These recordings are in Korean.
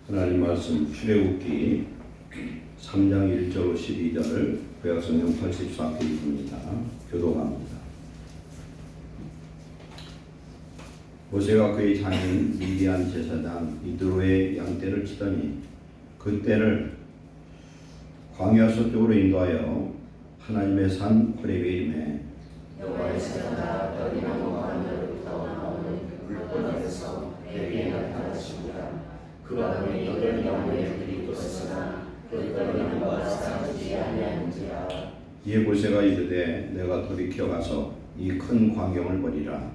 하나님 말씀 출애굽기 3장 1절 12절 구약성경 84페이지입니다. 교독합니다. 모세가 그의 장인 미디안 제사장 이드로의 양떼를 치더니 그 떼를 광야 서쪽으로 인도하여 하나님의 산 호렙에 이르매 여호와의 사자가 떨기나무 가운데로부터 나오는 불꽃에서 내게 나타나시니라. 그 가운데 떨기나무의 불이 떴으나 그 떨기나무가 사라지지 아니하는지라. 이에 모세가 이르되 내가 돌이켜 가서 이 큰 광경을 보리라.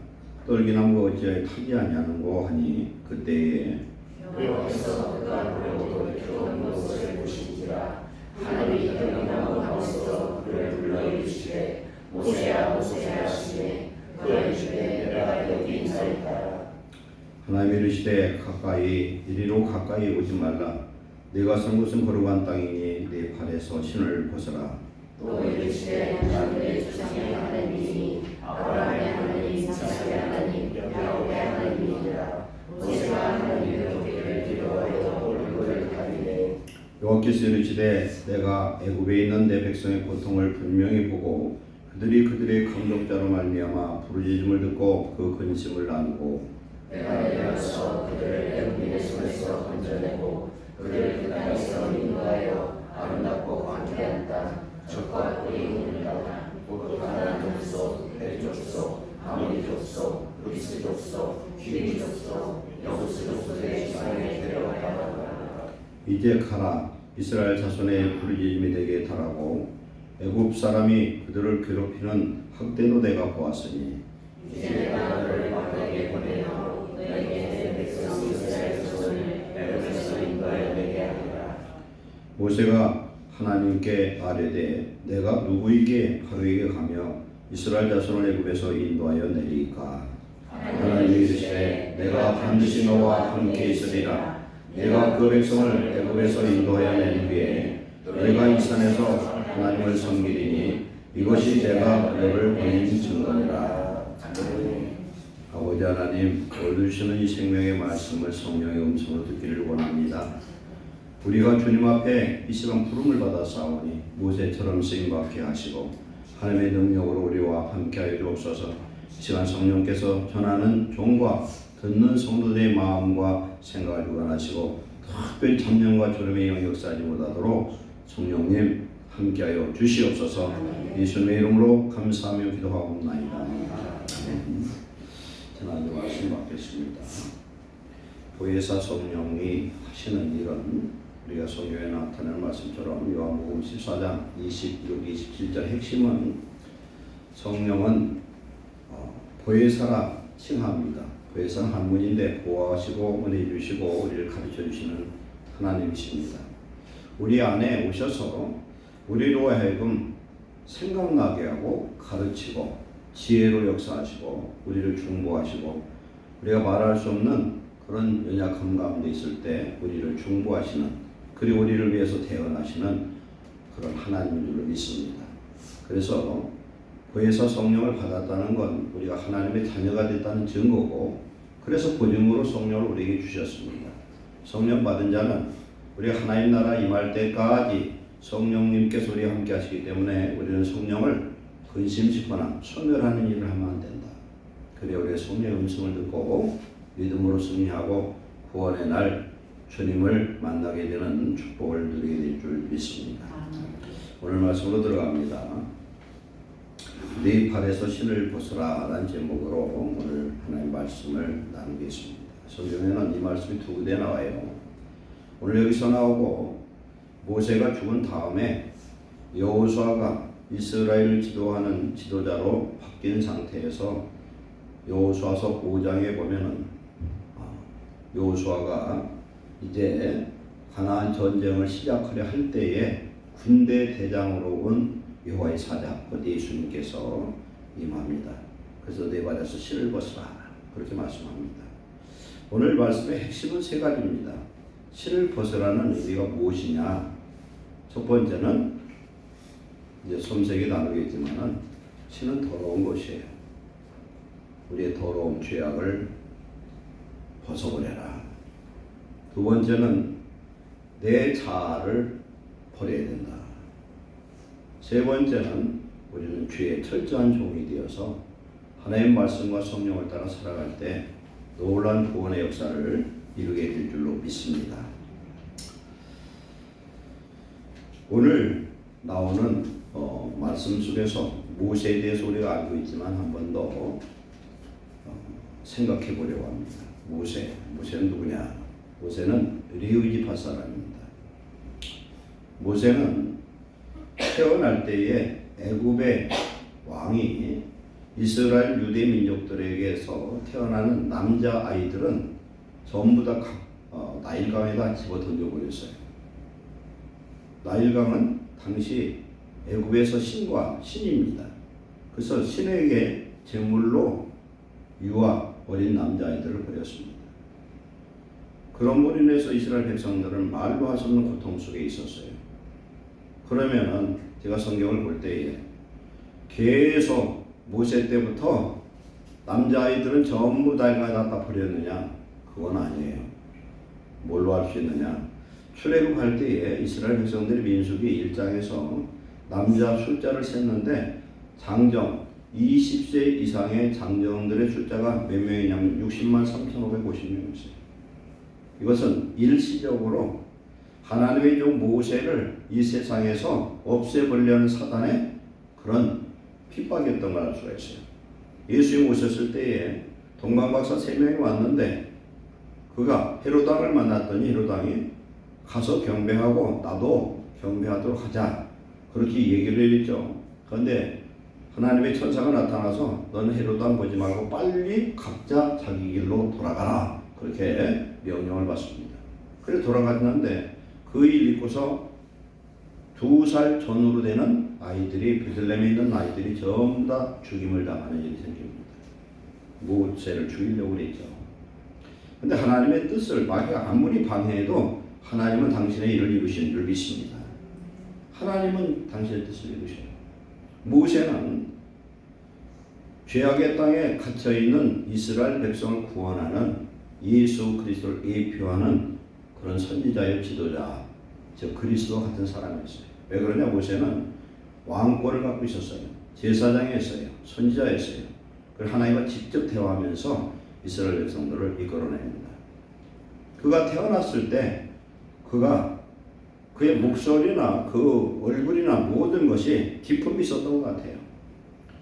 떨기나무가 어찌하여 타지 아니하는고 하니 그때에 여호와께서 그 안으로 돌이켜 모세를 보시니라. 하나님이 떨기나무 가운데서 그를 불러 이르시되 모세야 모세야 하시매 그가 이르시되 내가 여기 있나이다. 하나님이 이르시되 가까이 이리로 가까이 오지 말라. 네가 선 곳은 거룩한 땅이니 네 발에서 신을 벗어라. 또 이르시되 나는 내 조상의 하나님이니 아브라함의 하나님 이삭의 하나님 야곱의 하나님이니라. 모세가 하나님의 도끼를 들어와여 얼굴을 가리되 여호와께서 이르시되 내가 애굽에 있는 내 백성의 고통을 분명히 보고 그들의 감독자로 말미암아 부르짖음을 듣고 그 근심을 나누고 내가 내려서 그들을 애굽인의 손에서 건져내고 그들을 그 땅에서 인도하여 아름답고 광대한 땅 적과 꿀이 흐르니라. 곧 가나안 족속, 헷 족속, 아모리 족속, 브리스 족속, 기리 족속, 여부스 족속의 지방에 데려가라. 이제 가라. 이스라엘 자손의 부르짖음이 내게 달하고 애굽 사람이 그들을 괴롭히는 학대도 내가 보았으니 이제 내가 너를 광야에 보내어 너에게 내 백성 이스라엘 자손을 애굽에서 인도하여 내게 하리라. 모세가 하나님께 아뢰되 내가 누구에게 바로에게 가며 이스라엘 자손을 애굽에서 인도하여 내리까. 하나님이 이르시되 내가 반드시 너와 함께 있으리라. 내가 그 백성을 애굽에서 인도하여 낸 후에 내가 이 산에서 하나님을 섬기리니 이것이 내가 너를 보낸 증거니라. 아버지 하나님, 오늘 주시는 이 생명의 말씀을 성령의 음성으로 듣기를 원합니다. 우리가 주님 앞에 이 시간 부름을 받아 싸우니 모세처럼 쓰임받게 하시고 하나님의 능력으로 우리와 함께하여 주옵소서. 이 시간 성령께서 전하는 종과 듣는 성도들의 마음과 생각을 주관하시고 특별히 참념과 졸음의 영역사하지 못하도록 성령님 함께하여 주시옵소서. 예수님의 이름으로 감사하며 기도하옵나이다. 하나님 말씀 받겠습니다. 보혜사 성령이 하시는 일은 우리가 성경에 나타나는 말씀처럼 요한복음 14장 26, 27절 핵심은 성령은 보혜사라 칭합니다. 보혜사는 한문인데 보호하시고 은혜 주시고 우리를 가르쳐 주시는 하나님이십니다. 우리 안에 오셔서 우리로 하여금 생각나게 하고 가르치고 지혜로 역사하시고 우리를 중보하시고 우리가 말할 수 없는 그런 연약함 가운데 있을 때 우리를 중보하시는 그리고 우리를 위해서 태어나시는 그런 하나님인 줄로 믿습니다. 그래서 보혜사 성령을 받았다는 건 우리가 하나님의 자녀가 됐다는 증거고 그래서 보증으로 성령을 우리에게 주셨습니다. 성령 받은 자는 우리가 하나님 나라 임할 때까지 성령님께서 우리와 함께 하시기 때문에 우리는 성령을 근심짓거나 소멸하는 일을 하면 안 된다. 그래 우리가 성령의 음성을 듣고 믿음으로 승리하고 구원의 날 주님을 만나게 되는 축복을 누리게 될 줄 믿습니다. 오늘 말씀으로 들어갑니다. 네 발에서 신을 벗으라 라는 제목으로 오늘 하나님의 말씀을 나누겠습니다. 성경에는 이 말씀이 두 군데 나와요. 오늘 여기서 나오고 모세가 죽은 다음에 여호수아가 이스라엘을 지도하는 지도자로 바뀐 상태에서 여호수아서 5장에 보면은 여호수아가 이제 가나안 전쟁을 시작하려 할 때에 군대 대장으로 온 여호와의 사자 곧 예수님께서 임합니다. 그래서 네 발에서 신을 벗으라 그렇게 말씀합니다. 오늘 말씀의 핵심은 세 가지입니다. 신을 벗으라는 의미가 무엇이냐? 첫 번째는 이제 손색이 나누겠지만은 신은 더러운 것이에요. 우리의 더러운 죄악을 벗어버려라. 두 번째는 내 자아를 버려야 된다. 세 번째는 우리는 주의 철저한 종이 되어서 하나님의 말씀과 성령을 따라 살아갈 때 놀라운 구원의 역사를 이루게 될 줄로 믿습니다. 오늘 나오는 말씀 속에서 모세에 대해서 우리가 알고 있지만 한 번 더 생각해 보려고 합니다. 모세는 누구냐? 모세는 레위 지파 사람입니다. 모세는 태어날 때에 애굽의 왕이 이스라엘 유대 민족들에게서 태어나는 남자 아이들은 전부 다 나일강에다 집어 던져버렸어요. 나일강은 당시 애굽에서 신입니다. 그래서 신에게 제물로 유아 어린 남자아이들을 버렸습니다. 그런 걸로 인해서 이스라엘 백성들은 말로 할 수 없는 고통 속에 있었어요. 그러면은 제가 성경을 볼 때에 계속 모세 때부터 남자아이들은 전부 나일강에다 버렸느냐? 그건 아니에요. 뭘로 할 수 있느냐? 출애굽할 때에 이스라엘 백성들의 민수기 1장에서 남자 숫자를 셌는데 장정 20세 이상의 장정들의 숫자가 몇 명이냐면 60만 3,550명이었어요. 이것은 일시적으로 하나님의 종 모세를 이 세상에서 없애버리려는 사단의 그런 핍박이었던 걸 알 수가 있어요. 예수님 오셨을 때에 동방박사 3명이 왔는데 그가 헤롯 왕을 만났더니 헤롯 왕이 가서 경배하고 나도 경배하도록 하자 그렇게 얘기를 했죠. 그런데 하나님의 천사가 나타나서 너는 헤롯 왕 보지 말고 빨리 각자 자기 길로 돌아가라 그렇게 명령을 받습니다. 그래서 돌아갔는데 그 일 있고서 2살 전후로 되는 아이들이 베들레헴에 있는 아이들이 전부 다 죽임을 당하는 일이 생깁니다. 모세를 죽이려고 그랬죠. 근데 하나님의 뜻을 마귀가 아무리 방해해도 하나님은 당신의 일을 이루시는 줄 믿습니다. 하나님은 당신의 뜻을 이루셔요. 모세는 죄악의 땅에 갇혀있는 이스라엘 백성을 구원하는 예수 그리스도를 예표하는 그런 선지자의 지도자, 즉 그리스도 같은 사람이었어요. 왜 그러냐? 모세는 왕권을 갖고 있었어요. 제사장이었어요. 선지자였어요. 그리고 하나님과 직접 대화하면서 이스라엘 백성들을 이끌어냅니다. 그가 태어났을 때 그의 목소리나 그 얼굴이나 모든 것이 기품이 있었던 것 같아요.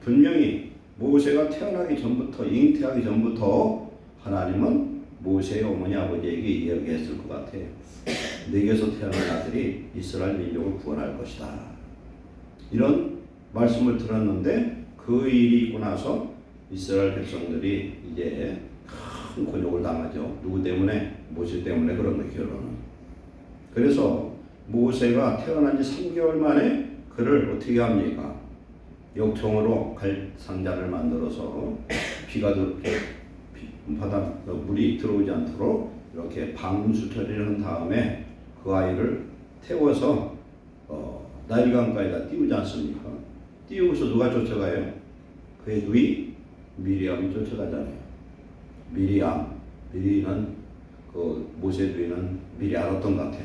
분명히 모세가 태어나기 전부터 잉태하기 전부터 하나님은 모세의 어머니 아버지에게 이야기했을 것 같아요. 내게서 태어난 아들이 이스라엘 민족을 구원할 것이다. 이런 말씀을 들었는데 그 일이 있고 나서 이스라엘 백성들이 이제 큰 곤욕을 당하죠. 누구 때문에? 모세 때문에 그런 거예요. 결론은. 그래서 모세가 태어난 지 3개월 만에 그를 어떻게 합니까? 역청으로 갈 상자를 만들어서 바다 물이 들어오지 않도록 이렇게 방수 처리를 한 다음에 그 아이를 태워서 나일강가에다 띄우지 않습니까? 띄우고서 누가 쫓아가요? 그의 누이 미리암이 쫓아가잖아요. 미리는 그 모세 누이는 미리 알았던 것 같아.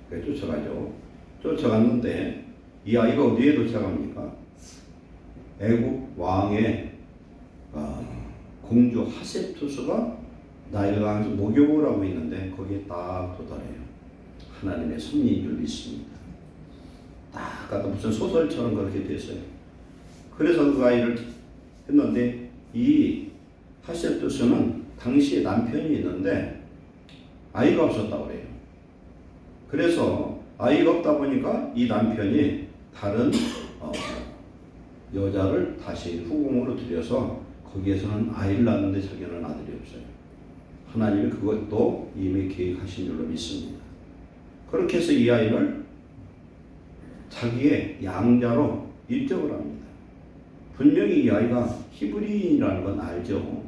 그래 쫓아가죠. 쫓아갔는데 이 아이가 어디에 도착합니까? 애굽 왕의 공주 하셉투스가 나일강에서 목욕을 하고 있는데 거기에 딱 도달해요. 하나님의 섭리인 줄 믿습니다. 딱 아까 무슨 소설처럼 그렇게 됐어요. 그래서 그 아이를 했는데 이 하셉투스는 당시에 남편이 있는데 아이가 없었다고 그래요. 그래서 아이가 없다 보니까 이 남편이 다른 여자를 다시 후궁으로 들여서 거기에서는 아이를 낳는데 자기는 아들이 없어요. 하나님이 그것도 이미 계획하신 줄로 믿습니다. 그렇게 해서 이 아이를 자기의 양자로 입적을 합니다. 분명히 이 아이가 히브리인이라는 건 알죠.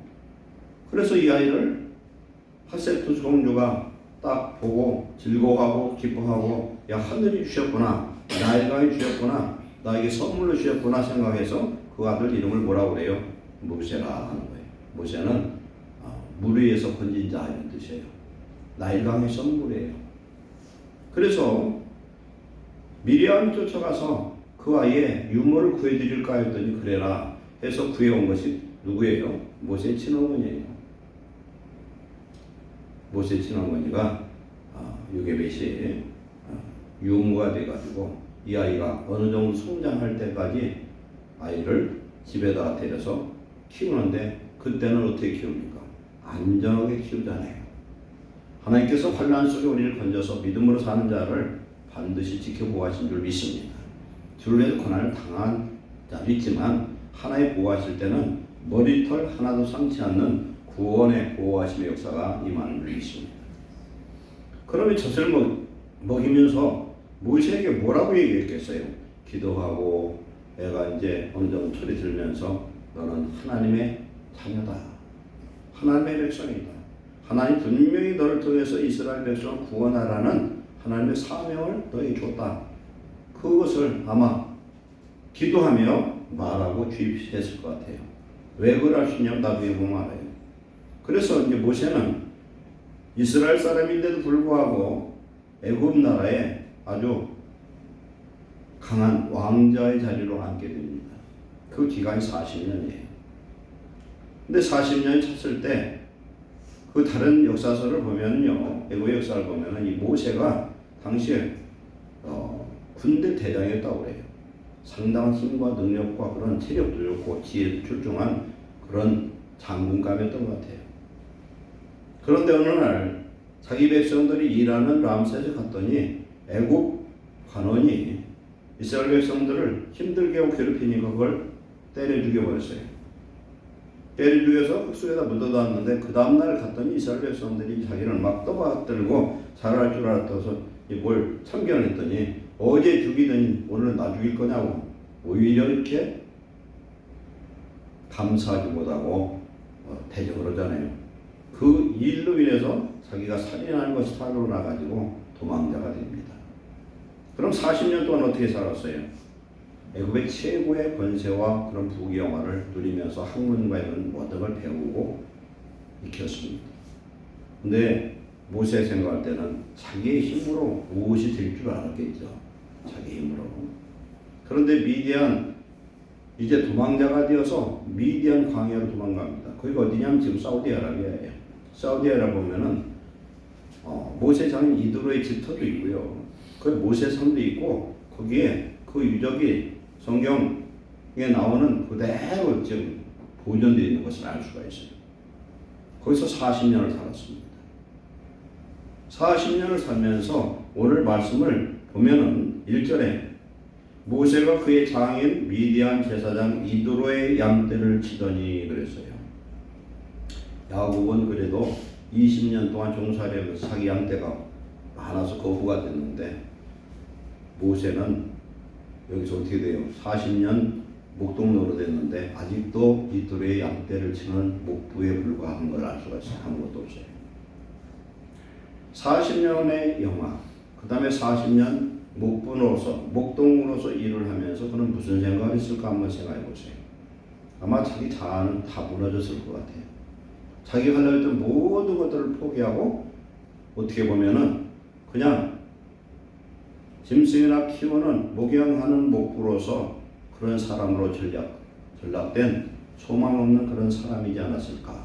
그래서 이 아이를 하셉투스 공주가 딱 보고 즐거워하고 기뻐하고 야 하늘이 주셨구나, 나일강이 주셨구나, 나에게 선물로 주셨구나 생각해서 그 아들 이름을 뭐라고 그래요? 모세라 하는 거예요. 모세는 물 위에서 건진 자 이런 뜻이에요. 나일강의 선물이에요. 그래서 미리암이 쫓아가서 그 아이의 유모를 구해드릴까 했더니 그래라 해서 구해온 것이 누구예요? 모세의 친어머니예요. 모세의 친어머니가 요게벳이 유모가 돼가지고 이 아이가 어느 정도 성장할 때까지 아이를 집에다가 데려서 키우는데 그때는 어떻게 키웁니까? 안전하게 키우잖아요. 하나님께서 환난 속에 우리를 건져서 믿음으로 사는 자를 반드시 지켜보호하신 줄 믿습니다. 주님에도 고난을 당한 자도 있지만 하나님 보호하실 때는 머리털 하나도 상치 않는 구원의 보호하심의 역사가 임하는 줄 믿습니다. 그러면 젖을 먹이면서 모세에게 뭐라고 얘기했겠어요? 기도하고 애가 이제 어느 정도 소리 들면서 너는 하나님의 자녀다. 하나님의 백성이다. 하나님 분명히 너를 통해서 이스라엘 백성을 구원하라는 하나님의 사명을 너에게 줬다. 그것을 아마 기도하며 말하고 주입했을 것 같아요. 왜 그럴 수 있냐면 나중에 보면 알아요. 그래서 이제 모세는 이스라엘 사람인데도 불구하고 애굽 나라에 아주 강한 왕자의 자리로 앉게 됩니다. 그 기간이 40년이에요. 근데 40년이 찼을 때 그 다른 역사서를 보면요, 애굽의 역사를 보면은 이 모세가 당시에 군대 대장이었다고 그래요. 상당한 힘과 능력과 그런 체력도 좋고 지혜도 출중한 그런 장군감이었던 것 같아요. 그런데 어느 날 자기 백성들이 일하는 람셋에 갔더니 애굽 관원이 이스라엘 백성들을 힘들게 하고 괴롭히니까 그걸 때려 죽여버렸어요. 때려 죽여서 흙속에다 묻어놨는데 그 다음날 갔더니 이스라엘 백성들이 자기를 막 떠받들고 잘할 줄 알았다서 뭘 참견을 했더니 어제 죽이더니 오늘 나 죽일 거냐고 오히려 이렇게 감사하지 못하고 대적을 하잖아요. 그 일로 인해서 자기가 살인하는 것이 탈로 나가지고 도망자가 됩니다. 그럼 40년 동안 어떻게 살았어요? 애굽의 최고의 권세와 그런 부귀영화를 누리면서 학문과 이런 모든 걸 배우고 익혔습니다. 근데 모세 생각할 때는 자기의 힘으로 무엇이 될 줄 알았겠죠. 자기 힘으로. 그런데 미디안 이제 도망자가 되어서 미디안 광야로 도망갑니다. 거기가 어디냐면 지금 사우디아라비아예요. 사우디아라비아 보면은 모세 장인 이드로의 집터도 있고요. 거기 모세 성도 있고 거기에 그 유적이 성경에 나오는 그대로 지금 보존되어 있는 것을 알 수가 있어요. 거기서 40년을 살았습니다. 40년을 살면서 오늘 말씀을 보면은 1절에 모세가 그의 장인 미디안 제사장 이드로의 양떼를 치더니 그랬어요. 야곱은 그래도 20년 동안 종살이하면서 자기 양떼가 많아서 거부가 됐는데 모세는 여기서 어떻게 돼요? 40년 목동노로 됐는데 아직도 이드로의 양떼를 치는 목부에 불과한 걸 알 수가 있어요. 아무것도 없어요. 40년의 영화, 그 다음에 40년 목동으로서 일을 하면서 그는 무슨 생각을 했을까 한번 생각해 보세요. 아마 자기 자아는 다 무너졌을 것 같아요. 자기가 하려고 했던 모든 것들을 포기하고 어떻게 보면은 그냥 짐승이나 키우는 목양하는 목부로서 그런 사람으로 전락된 소망 없는 그런 사람이지 않았을까.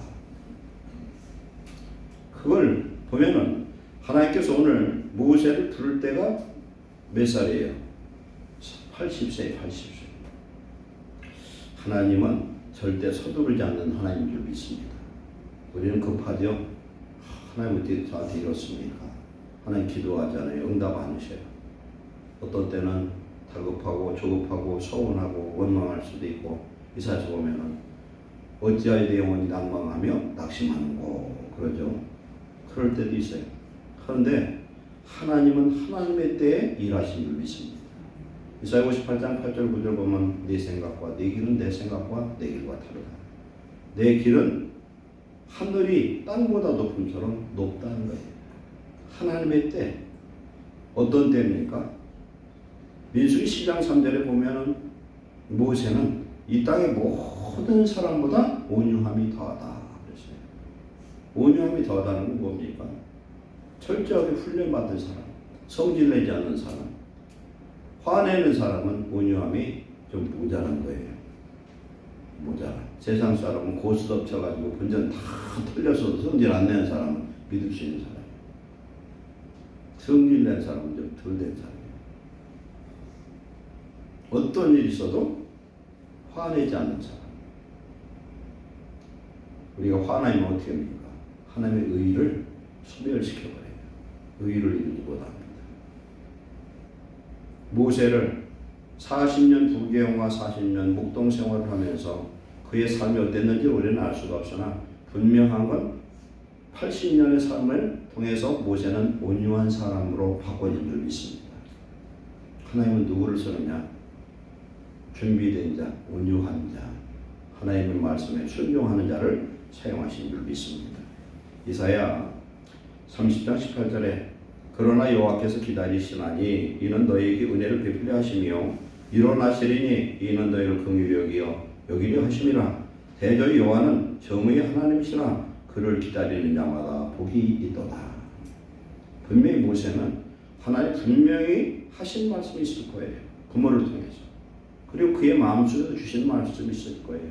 그걸 보면은 하나님께서 오늘 모세를 부를 때가 몇 살이에요? 80세, 80세. 하나님은 절대 서두르지 않는 하나님인 줄 믿습니다. 우리는 급하죠. 하나님 어떻게 저한테 이렇습니까? 하나님 기도하잖아요. 응답 안 하셔요. 어떤 때는 다급하고 조급하고 서운하고 원망할 수도 있고 이사에서 보면은 어찌하여 내 영혼이 낭망하며 낙심하는고 그러죠. 그럴 때도 있어요. 그런데 하나님은 하나님의 때에 일하신 줄 믿습니다. 이사야 58장 8절 9절 보면 내 생각과 내 길은 내 생각과 내 길과 다르다. 내 길은 하늘이 땅보다 높음처럼 높다는 거예요. 하나님의 때 어떤 때입니까? 민수기 10장 3절에 보면은 모세는 이 땅의 모든 사람보다 온유함이 더하다 그랬어요. 온유함이 더하다는 건 뭡니까? 철저하게 훈련받은 사람, 성질내지 않는 사람, 화내는 사람은 온유함이 좀 모자란 거예요. 모자라. 세상 사람은 고스톱 쳐가지고 본전 다 털려서도 성질 안 내는 사람은 믿을 수 있는 사람이에요. 성질 낸 사람은 좀 덜 된 사람이에요. 어떤 일이 있어도 화내지 않는 사람. 우리가 화나면 어떻게 합니까? 하나님의 의를 소멸시켜버려요. 의를 이루지 못합니다. 모세를 40년 부경과 40년 목동 생활을 하면서 그의 삶이 어땠는지 우리는 알 수가 없으나 분명한 건 80년의 삶을 통해서 모세는 온유한 사람으로 바꿔진 줄 믿습니다. 하나님은 누구를 쓰느냐? 준비된 자, 온유한 자, 하나님의 말씀에 순종하는 자를 사용하신 줄 믿습니다. 이사야 30장 18절에 그러나 여호와께서 기다리시나니 이는 너희에게 은혜를 베풀려 하시며 일어나시리니 이는 너희를 긍휼히 여기려 하심이라. 대저 여호와는 정의의 하나님이시라. 그를 기다리는 자마다 복이 있도다. 분명히 모세는 하나님 분명히 하신 말씀이 있을 거예요. 부모를 통해서. 그리고 그의 마음속에도 주신 말씀이 있을 거예요.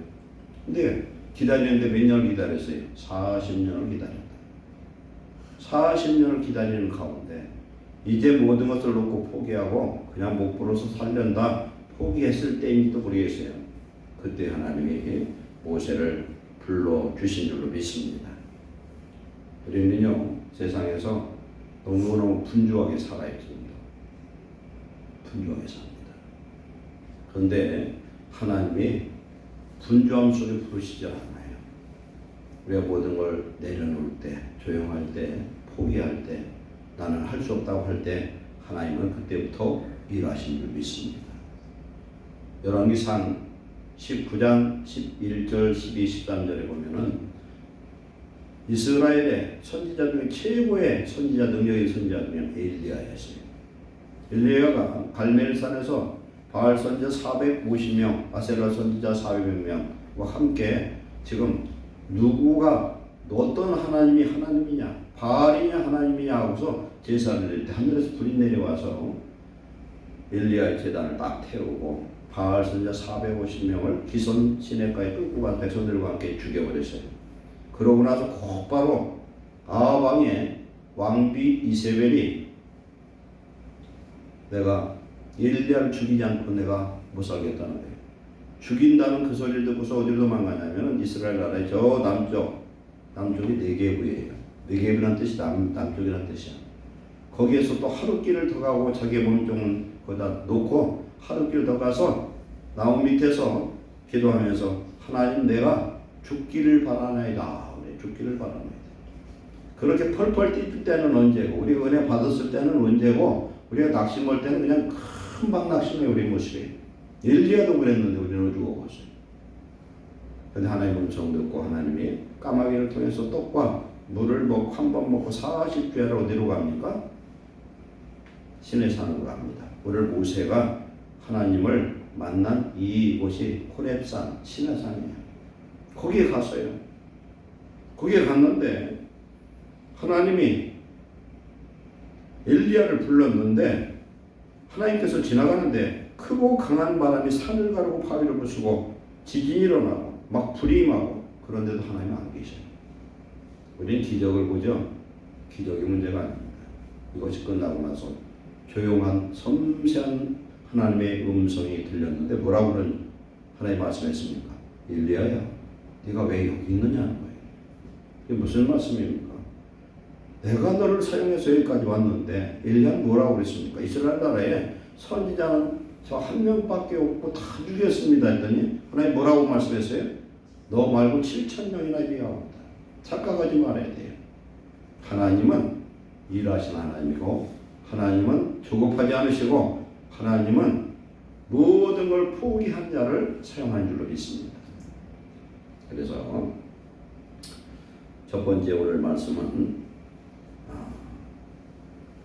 근데 기다리는데 몇 년을 기다렸어요? 40년을 기다렸다. 40년을 기다리는 가운데 이제 모든 것을 놓고 포기하고 그냥 목부러서 살련다 포기했을 때인지도 모르겠어요. 그때 하나님이 모세를 불러주신 줄로 믿습니다. 우리는요 세상에서 너무너무 분주하게 살아야 됩니다. 분주하게 삽니다. 그런데 하나님이 분주함 속에 부르시지 않아요. 우리가 모든 걸 내려놓을 때, 조용할 때, 포기할 때, 나는 할 수 없다고 할 때 하나님은 그때부터 일하신 줄 믿습니다. 열왕기상 19장 11절, 12, 13절에 보면은 이스라엘의 선지자 중에 최고의 선지자, 능력의 선지자 중에 엘리야였어요. 엘리야가 갈멜산에서 바알 선지자 450명, 아세라 선지자 400명과 함께 지금 누구가 어떤 하나님이 하나님이냐, 바알이냐 하나님이냐 하고서 제사를 드릴 때 하늘에서 불이 내려와서 엘리야의 제단을 딱 태우고 바알 선지자 450명을 기손 시내가에 끌고 간 백성들과 함께 죽여버렸어요. 그러고 나서 곧바로 아방의 왕비 이세벨이 내가 엘리야를 죽이지 않고 내가 못 살겠다는 거예요. 죽인다는 그 소리를 듣고서 어디로 도망가냐면 이스라엘 나라의 저 남쪽이 네게브예요. 네게브라는 뜻이 남쪽이라는 뜻이야. 거기에서 또 하룻길을 더 가고 자기 몸종은 거기다 놓고 하룻길 더 가서 나무 밑에서 기도하면서 하나님 내가 죽기를 바라나이다. 그래, 죽기를 바라나이다. 그렇게 펄펄 뛰을 때는 언제고 우리가 은혜 받았을 때는 언제고 우리가 낙심할 때는 그냥 금방 낙심해 우리 모습이. 엘리야도 그랬는데 우리는 죽어버렸어요. 그런데 하나님 음성 듣고 하나님이 까마귀를 통해서 떡과 물을 먹고 한 번 먹고 40주야를 어디로 갑니까? 신의 산으로 갑니다. 오늘 모세가 하나님을 만난 이곳이 호렙산, 신의 산이에요. 거기에 갔어요. 거기에 갔는데 하나님이 엘리야를 불렀는데 하나님께서 지나가는데 크고 강한 바람이 산을 가르고 바위를 부수고 지진이 일어나고 막 불이 임하고 그런데도 하나님은 안 계셔요. 우리는 기적을 보죠. 기적이 문제가 아닙니다. 이것이 끝나고 나서 조용한 섬세한 하나님의 음성이 들렸는데 뭐라고 하나님 말씀했습니까? 엘리야야 네가 왜 여기 있느냐는 거예요. 이게 무슨 말씀입니까? 내가 너를 사용해서 여기까지 왔는데 엘리야는 뭐라고 그랬습니까? 이스라엘 나라에 선지자는 저 한 명밖에 없고 다 죽였습니다 했더니 하나님 뭐라고 말씀했어요? 너 말고 7,000명이나 비하옵니다. 착각하지 말아야 돼요. 하나님은 일하신 하나님이고 하나님은 조급하지 않으시고 하나님은 모든 걸 포기한 자를 사용하는 줄로 믿습니다. 그래서 첫 번째 오늘 말씀은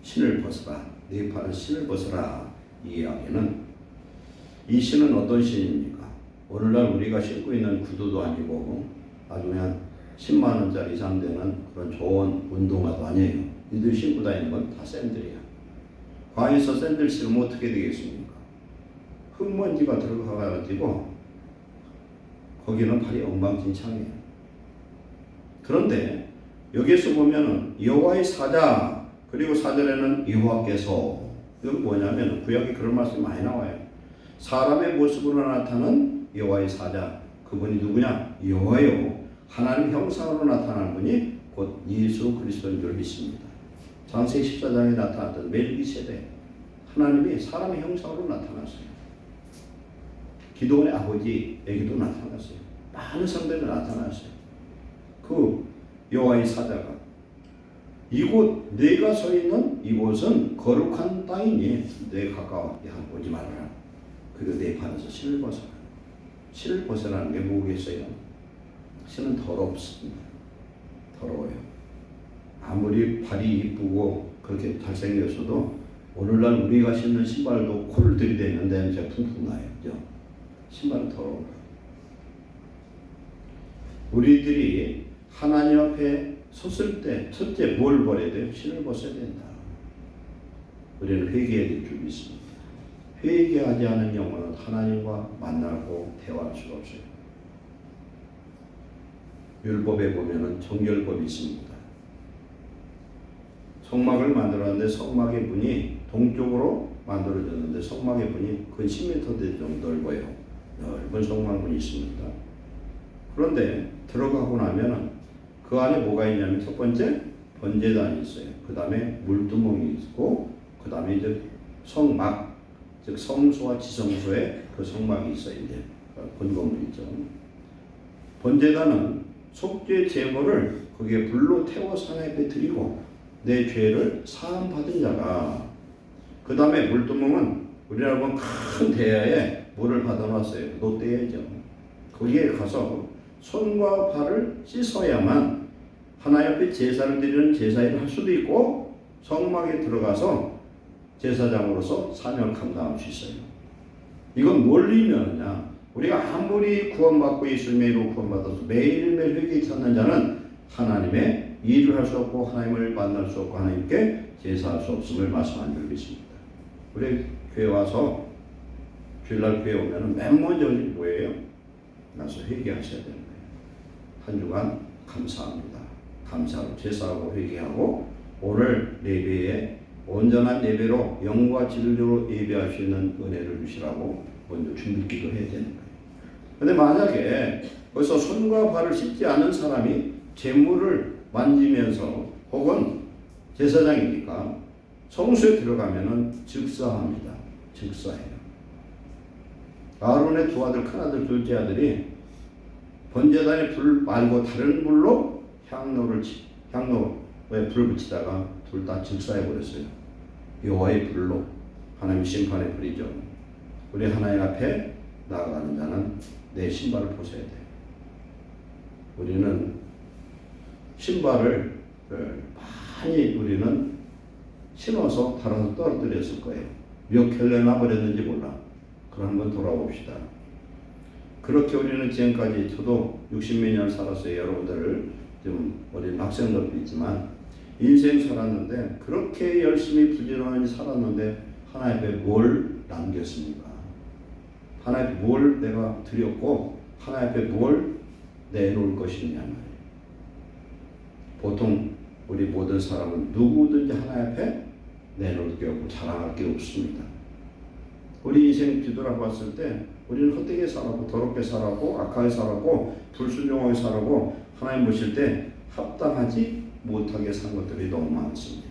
신을 벗어라. 네 팔은 신을 벗어라. 이 이야기는 이 신은 어떤 신입니까? 오늘날 우리가 신고 있는 구두도 아니고 아주 그냥 10만 원짜리 이상 되는 그런 좋은 운동화도 아니에요. 이들 신고 다니는 건 다 샌들이야. 광에서 샌들 신으면 어떻게 되겠습니까? 흙먼지가 들어가가지고 거기는 발이 엉망진창이에요. 그런데 여기에서 보면은 여호와의 사자, 그리고 4절에는 여호와께서, 이건 뭐냐면 구약에 그런 말씀이 많이 나와요. 사람의 모습으로 나타나는 여호와의 사자, 그분이 누구냐? 여호와요, 하나님 형상으로 나타나는 분이 곧 예수 그리스도인 줄 믿습니다. 창세기 14장에 나타났던 멜기세덱, 하나님이 사람의 형상으로 나타났어요. 기도원의 아버지에게도 나타났어요. 많은 성들이 나타났어요. 그 여호와의 사자가, 이곳 내가 서 있는 이곳은 거룩한 땅이니 내 가까워 오지 말아라. 그리고 내 발에서 신을 벗어라. 신을 벗어라는 게 뭐겠어요? 신은 더럽습니다. 더러워요. 아무리 발이 이쁘고 그렇게 잘생겼어도 오늘날 우리가 신는 신발도 코를 들이대는 냄새 풍풍 나요. 그죠? 신발은 더러워요. 우리들이 하나님 앞에 섰을 때 첫째 뭘 버려야 돼요? 신을 벗어야 된다. 우리는 회개해야 될 줄 믿습니다. 회개하지 않은 영혼은 하나님과 만나고 대화할 수가 없어요. 율법에 보면은 정결법이 있습니다. 성막을 만들었는데 성막의 문이 동쪽으로 만들어졌는데 성막의 문이 근 10m 정도 넓어요. 넓은 성막문이 있습니다. 그런데 들어가고 나면은 그 안에 뭐가 있냐면 첫 번째 번제단이 있어요. 그 다음에 물두멍이 있고, 그 다음에 이제 성막, 즉 성소와 지성소에 그 성막이 있어요. 이제 본건물 있죠. 번제단은 속죄 제물을 거기에 불로 태워서 하나님께 드리고 내 죄를 사함 받은 자가, 그 다음에 물두멍은 우리나라 보면 큰 대야에 물을 받아놨어요. 롯데야죠. 거기에 가서 손과 발을 씻어야만 하나님 앞에 제사를 드리는 제사일을 할 수도 있고 성막에 들어가서 제사장으로서 사명을 감당할 수 있어요. 이건 뭘 의미하느냐? 우리가 아무리 구원받고 예수님의 이름으로 구원받아서 매일매일 회개에 찾는 자는 하나님의 일을 할 수 없고 하나님을 만날 수 없고 하나님께 제사할 수 없음을 말씀한 줄 믿습니다. 우리 교회 와서 주일날 교회 오면 맨 먼저 뭐예요? 나서 회개하셔야 되는 거예요. 한 주간 감사합니다. 감사하고 제사하고 회개하고 오늘 예배에 온전한 예배로 영과 진리로 예배할 수 있는 은혜를 주시라고 먼저 준비기도 해야 되는 거예요. 그런데 만약에 거기서 손과 발을 씻지 않은 사람이 제물을 만지면서 혹은 제사장이니까 성소에 들어가면은 즉사합니다. 즉사해요. 아론의 두 아들, 큰아들, 둘째 아들이 번제단에 불 말고 다른 불로 향로에 불을 붙이다가 둘 다 즉사해 버렸어요. 여호와의 불로, 하나님 심판의 불이죠. 우리 하나님 앞에 나아가는 자는 내 신발을 벗어야 돼요. 우리는 신발을 많이 우리는 신어서 달아서 떨어뜨렸을 거예요. 몇 켤레나 버렸는지 몰라. 그럼 한번 돌아봅시다. 그렇게 우리는 지금까지 저도 60몇 년 살았어요. 여러분들을 좀 어린 학생들도 있지만 인생 살았는데 그렇게 열심히 부지런히 살았는데 하나님 앞에 뭘 남겼습니까? 하나님 앞에 뭘 내가 드렸고 하나님 앞에 뭘 내놓을 것이냐 말이에요. 보통 우리 모든 사람은 누구든지 하나님 앞에 내놓을 게 없고 자랑할 게 없습니다. 우리 인생 뒤돌아봤을 때 우리는 헛되게 살았고 더럽게 살았고 악하게 살았고 불순종하게 살았고 하나님 보실 때 합당하지 못하게 산 것들이 너무 많습니다.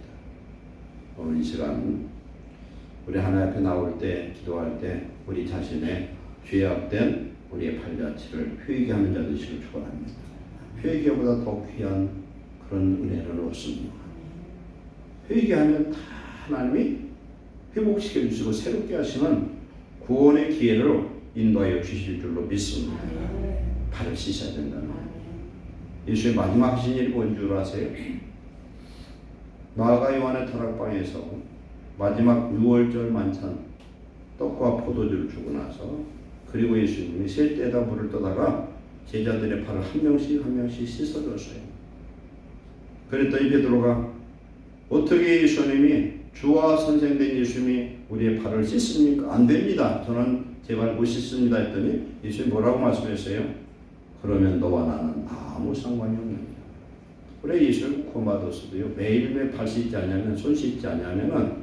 오늘 이 시간 우리 하나님 앞에 나올 때 기도할 때 우리 자신의 죄악된 우리의 발자취를 회개하는 자 되시길 축원합니다. 회개보다 더 귀한 그런 은혜는 없습니다. 회개하면 다 하나님이 회복시켜 주시고 새롭게 하시는 구원의 기회를 인도하여 주실 줄로 믿습니다. 발을 씻어야 된다는 거예요. 예수의 마지막 하신 일이 뭔 줄 아세요? 마가 요한의 다락방에서 마지막 6월절 만찬 떡과 포도주를 주고 나서 그리고 예수님이 세 때에다 물을 떠다가 제자들의 발을 한 명씩 씻어줬어요. 그랬더니 베드로가 어떻게 예수님이 주와 선생된 예수님이 우리의 발을 씻습니까? 안 됩니다. 저는 제 발 못 씻습니다 했더니 예수님이 뭐라고 말씀했어요? 그러면 너와 나는 아무 상관이 없느니라. 그래 예수를 구원받았어도요 매일매일 발 씻지 않으면 손 씻지 않으면은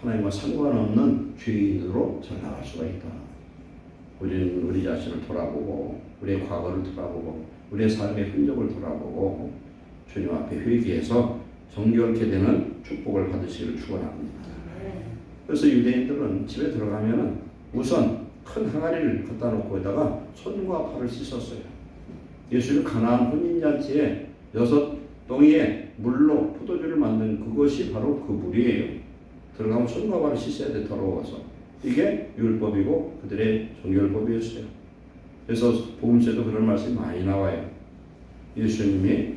하나님과 상관없는 죄인으로 전락할 수가 있다. 우리는 우리 자신을 돌아보고 우리의 과거를 돌아보고 우리의 삶의 흔적을 돌아보고 주님 앞에 회개해서 정결케 되는 축복을 받으시기를 축원합니다. 그래서 유대인들은 집에 들어가면은 우선 큰 항아리를 갖다 놓고 거기다가 손과 발을 씻었어요. 예수님 가나안 혼인잔치에 6동이의 물로 포도주를 만든 그것이 바로 그 물이에요. 들어가면 손과 발을 씻어야 돼, 더러워서. 이게 율법이고 그들의 정결법이었어요. 그래서 복음서에도 그런 말씀이 많이 나와요. 예수님이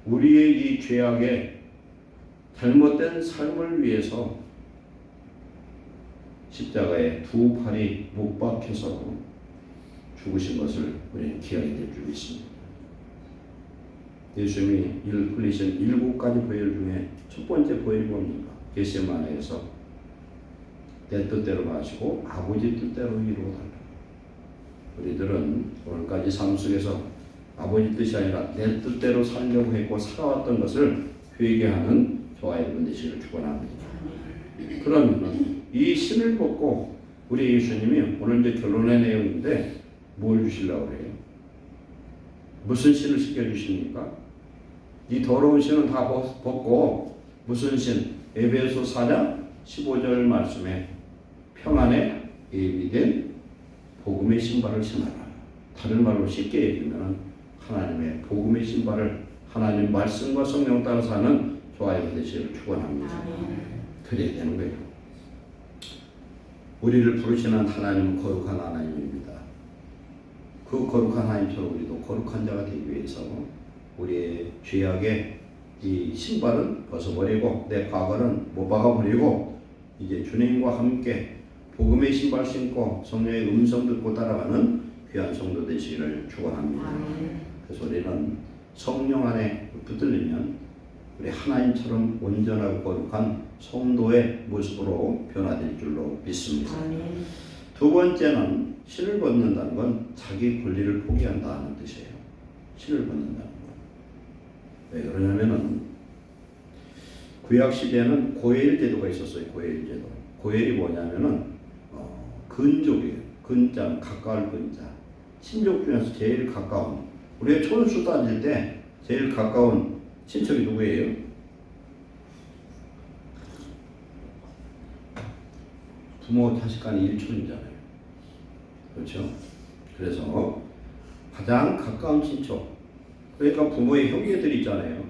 우리의 이 죄악의 잘못된 삶을 위해서 십자가에 두 팔이 못 박혀서 죽으신 것을 우리는 기억해야 될 줄 믿습니다. 예수님이 흘리신 7가지 보혈 중에 첫 번째 보혈이 뭡니까? 겟세마네에서 내 뜻대로 마시고 아버지 뜻대로 이루어달라. 우리들은 오늘까지 삶 속에서 아버지 뜻이 아니라 내 뜻대로 살려고 했고 살아왔던 것을 회개하는 저와 여러분 되시기를 축원합니다. 그러면 이 신을 벗고 우리 예수님이 오늘 이제 결론의 내용인데 뭘 주시려고 그래요? 무슨 신을 시켜주십니까? 이 더러운 신은 다 벗고 무슨 신? 에베소 4장 15절 말씀에 평안에 예비된 복음의 신발을 신어라. 다른 말로 쉽게 얘기하면 하나님의 복음의 신발을 하나님 말씀과 성령 따라 사는 저와 여러분 되시기를 축원합니다. 그래야 되는 거예요. 우리를 부르시는 하나님은 거룩한 하나님입니다. 그 거룩한 하나님처럼 우리도 거룩한 자가 되기 위해서 우리의 죄악의 이 신발은 벗어버리고 내 과거는 못 박아버리고 이제 주님과 함께 복음의 신발 신고 성령의 음성 듣고 따라가는 귀한 성도 되시기를 축원합니다. 그래서 우리는 성령 안에 붙들리면 우리 하나님처럼 온전하고 거룩한 성도의 모습으로 변화될 줄로 믿습니다. 두 번째는 신을 벗는다는 건 자기 권리를 포기한다는 뜻이에요. 신을 벗는다는 건. 왜 그러냐면은 구약 시대에는 고엘 제도가 있었어요. 고엘 제도. 고엘이 뭐냐면은 근족이에요. 근자, 가까울 근자. 친족 중에서 제일 가까운. 우리가 촌수 따질 때 제일 가까운 친척이 누구예요? 부모 자식 간의 일촌이잖아요. 그렇죠? 그래서 가장 가까운 친척. 그러니까 부모의 형제들이 있잖아요.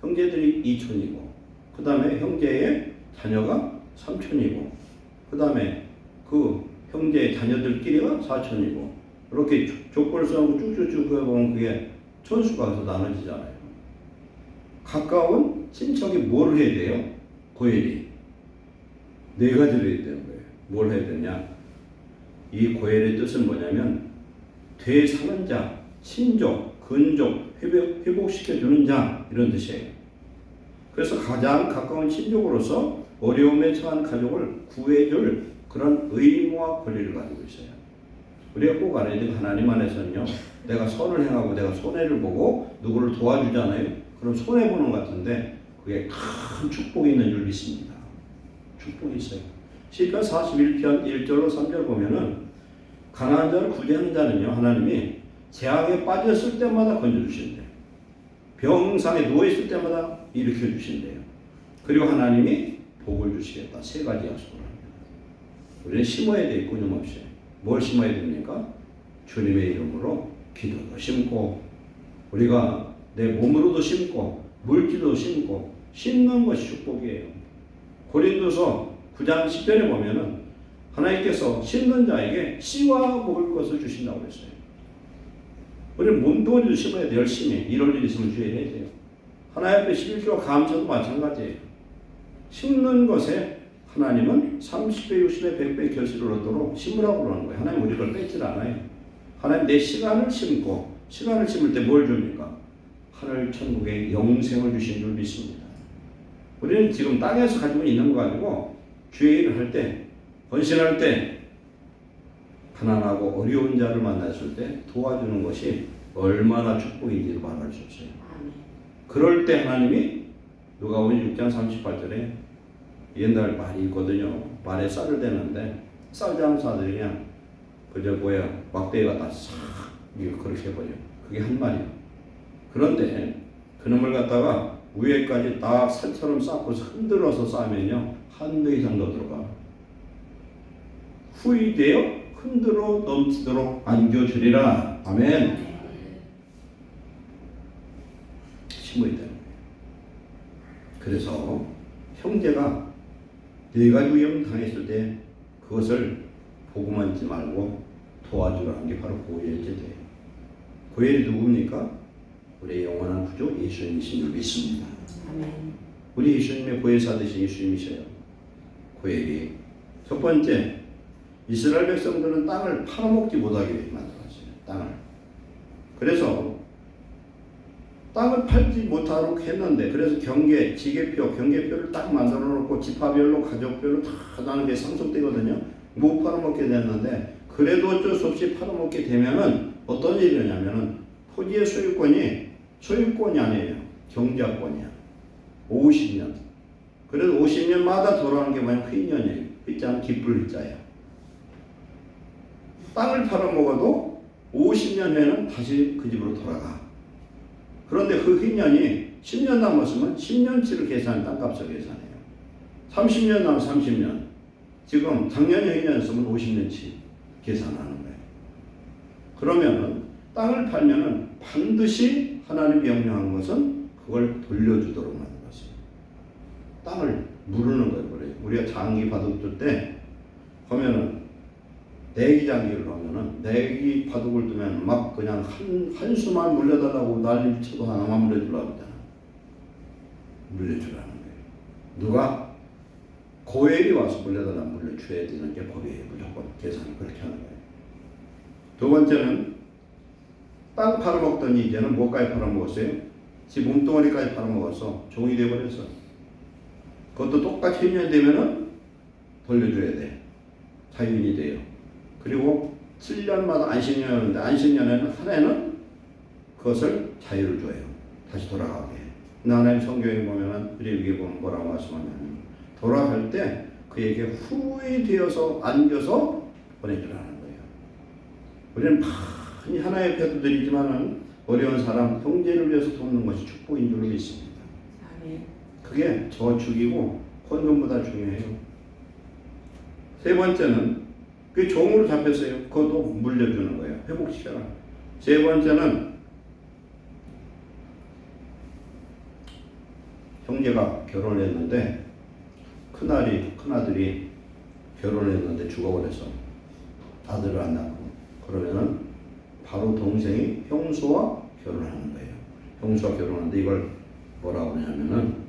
형제들이 이촌이고, 그 다음에 형제의 자녀가 삼촌이고, 그 다음에 그 형제의 자녀들끼리가 사촌이고, 이렇게 족벌성으로 쭉쭉쭉 보면 그게 촌수가 그래서 나눠지잖아요. 가까운 친척이 뭘 해야 돼요? 고엘이 4가지를 해야 되는 거예요. 뭘 해야 되냐? 이 고엘의 뜻은 뭐냐면 되사는 자, 친족, 근족, 회복시켜주는 자 이런 뜻이에요. 그래서 가장 가까운 친족으로서 어려움에 처한 가족을 구해줄 그런 의무와 권리를 가지고 있어요. 우리가 꼭 알아야 되는 하나님 안에서는요. 내가 선을 행하고 내가 손해를 보고 누구를 도와주잖아요. 그럼 손해보는 것 같은데 그게 큰 축복이 있는 줄 믿습니다. 축복이 있어요. 시편 41편 1절로 3절 보면은 가난한 자를 구제하는 자는요. 하나님이 재앙에 빠졌을 때마다 건져주신대요. 병상에 누워있을 때마다 일으켜주신대요. 그리고 하나님이 복을 주시겠다. 3가지 약속을 합니다. 우리는 심어야 돼. 끊임없이. 뭘 심어야 됩니까? 주님의 이름으로 기도도 심고 우리가 내 몸으로도 심고 물질도 심고 심는 것이 축복이에요. 고린도서 9장 10절에 보면은 하나님께서 심는 자에게 씨와 먹을 것을 주신다고 했어요. 우리는 몸뚱이도 심어야 돼. 열심히 이럴 일 있으면 주의해야 돼요. 하나님 앞에 11조와 감사도 마찬가지예요. 심는 것에 하나님은 30배, 60배, 100배 결실을 얻도록 심으라고 그러는 거예요. 하나님 우리 걸 뺏질 않아요. 하나님 내 시간을 심고 시간을 심을 때 뭘 줍니까? 하늘 천국의 영생을 주신 줄 믿습니다. 우리는 지금 땅에서 가지고 있는 거 가지고 주의 일을 할 때, 헌신할 때, 가난하고 어려운 자를 만났을 때 도와주는 것이 얼마나 축복인지를 말할 수 없어요. 그럴 때 하나님이 누가복음 6장 38절에 옛날 말이 있거든요. 말에 쌀을 대는데 쌀 장사들이 그냥 그저 막대기 갖다 싹 그렇게 해버려. 그게 한 말이에요. 그런데 그놈을 갖다가 위에까지 다 살처럼 쌓고 흔들어서 쌓으면요 한 배 이상 더 들어가. 후이되어 흔들어 넘치도록 안겨주리라. 아멘. 심어야 되는 거예요. 그래서 형제가 네 가지 위험 당했을 때 그것을 보고만 있지 말고 도와주라는 게 바로 고엘의 제도예요. 고엘이 누굽니까? 우리의 영원한 구주 예수님이신 줄 믿습니다. 아멘. 우리 예수님의 보혜사 되신 예수님이셔요. 고엘이 첫 번째, 이스라엘 백성들은 땅을 팔아먹지 못하게 만들었어요. 땅을. 그래서 땅을 팔지 못하도록 했는데, 그래서 경계표를 딱 만들어 놓고 지파별로 가족별로 다 나는 게 상속되거든요. 못 팔아먹게 됐는데, 그래도 어쩔 수 없이 팔아먹게 되면은 어떤 일이 되냐면은 토지의 소유권이 아니에요. 경작권이야. 50년. 그래서 50년마다 돌아오는 게 뭐냐면 회년이에요. 회자는 기쁠 회자예요. 땅을 팔아먹어도 50년 후에는 다시 그 집으로 돌아가. 그런데 그 회년이 10년 남았으면 10년치를 땅값을 계산해요. 30년 남으면 30년. 지금 작년에 회년이었으면 50년치 계산하는 거예요. 그러면은 땅을 팔면은 반드시 하나님이 명령한 것은 그걸 돌려주도록 만들었어요. 땅을 무르는 거예요. 우리가 장기 바둑 둘 때 보면은 내기 장기를 하면은 내기 바둑을 두면 막 그냥 한 수만 물려달라고 난리를 쳐도 하나만 물려주려고 하잖아. 물려주라는 거예요. 누가 고엘이 와서 물려달라고 물려줘야 되는 게 법이에요. 무조건 계산을 그렇게 하는 거예요. 두 번째는 땅 팔아먹더니 이제는 뭐까지 팔아먹었어요? 집 몸뚱어리까지 팔아먹어서 종이 돼버렸어. 그것도 똑같이 1년 되면은 돌려줘야 돼. 자유인이 돼요. 그리고 7년마다 안식년이었는데 안식년에는 한 해는 그것을 자유를 줘요. 다시 돌아가게. 하나님 성경에 보면은 레위기에 보면 뭐라고 말씀하냐면 돌아갈 때 그에게 후회되어서 안겨서 보내주라는 거예요. 우리는 많이 하나의 배도들이지만은 어려운 사람, 형제를 위해서 돕는 것이 축복인 줄 믿습니다. 그게 저축이고 헌금보다 중요해요. 세 번째는 그 종으로 잡혔어요. 그것도 물려주는 거예요. 회복시켜라. 세 번째는 형제가 결혼을 했는데 큰아들이 결혼했는데 죽어버려서 아들을 안 낳고 그러면은 바로 동생이 형수와 결혼하는 거예요. 형수와 결혼하는데 이걸 뭐라고 하냐면은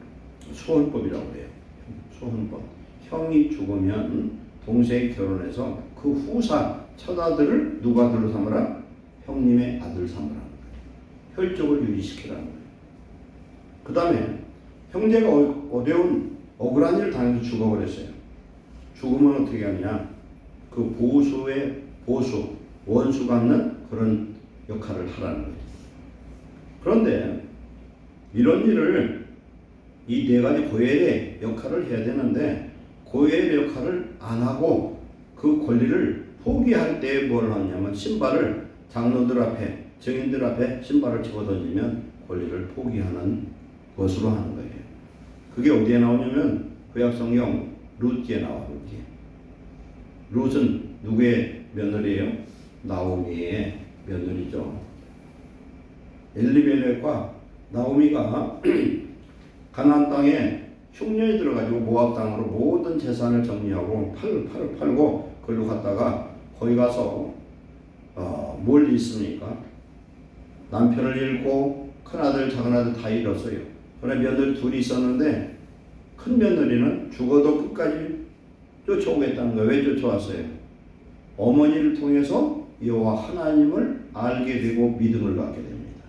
소혼법이라고 해요. 소혼법. 형이 죽으면 동생이 결혼해서 그 후사 첫아들을 누가 아들로 삼으라? 형님의 아들 삼으라는 거예요. 혈족을 유지시키라는 거예요. 그 다음에 형제가 어려운 억울한 일을 당해서 죽어버렸어요. 죽으면 어떻게 하냐? 그 보수, 원수 갚는 그런 역할을 하라는 거예요. 그런데 이런 일을 이 네 가지 고엘의 역할을 해야 되는데 고엘의 역할을 안 하고 그 권리를 포기할 때 뭘 하냐면 신발을 장로들 앞에 증인들 앞에 신발을 집어던지면 권리를 포기하는 것으로 하는 거예요. 그게 어디에 나오냐면 구약성경 룻기에 나와요. 룻은 누구의 며느리예요? 나오미의 며느리죠. 엘리멜렉과 나오미가 가나안 땅에 흉년이 들어가지고 모압 땅으로 모든 재산을 정리하고 팔고 그걸로 갔다가 거기 가서 뭘 잃습니까? 남편을 잃고 큰아들 작은아들 다 잃었어요. 그러나 며느리 둘이 있었는데 큰 며느리는 죽어도 끝까지 쫓아오겠다는 거예요. 왜 쫓아왔어요? 어머니를 통해서 여호와 하나님을 알게 되고 믿음을 갖게 됩니다.